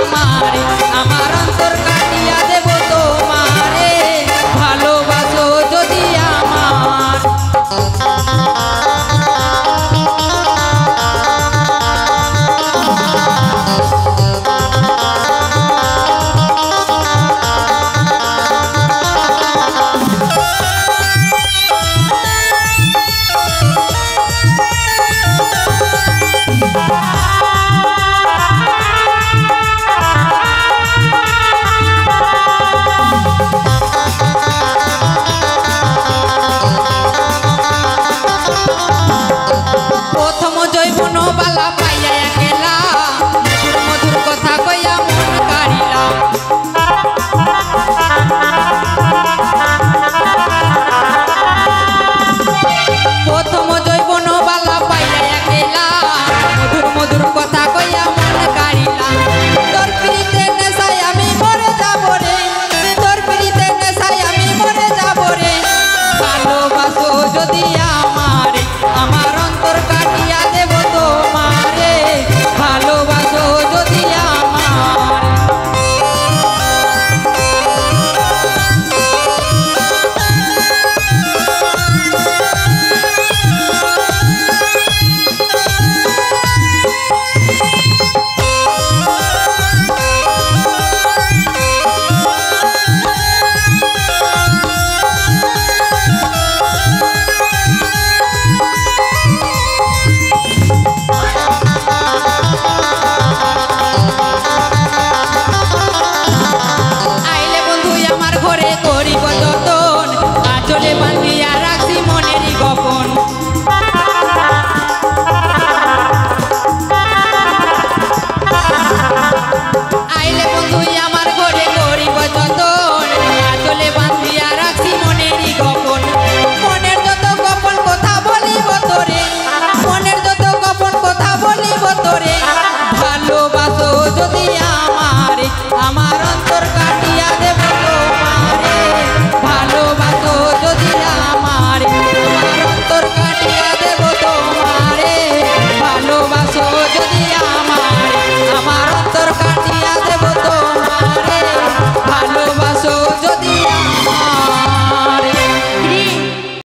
আমারে আমার অন্তর কাটিয়া দেব তোমারে ভালোবাসো যদি আমার প্রথম জৈবন বালা পাইয়া একলা মধুর মধুর কথা কইয়া মন কাড়িলা প্রথম জৈবন বালা পাইয়া একলা মধুর মধুর কথা কইয়া মন কাড়িলা তোর পিরিতে নেশায় আমি মরে যাব রে তোর পিরিতে নেশায় আমি মরে যাব রে ভালোবাসো যদি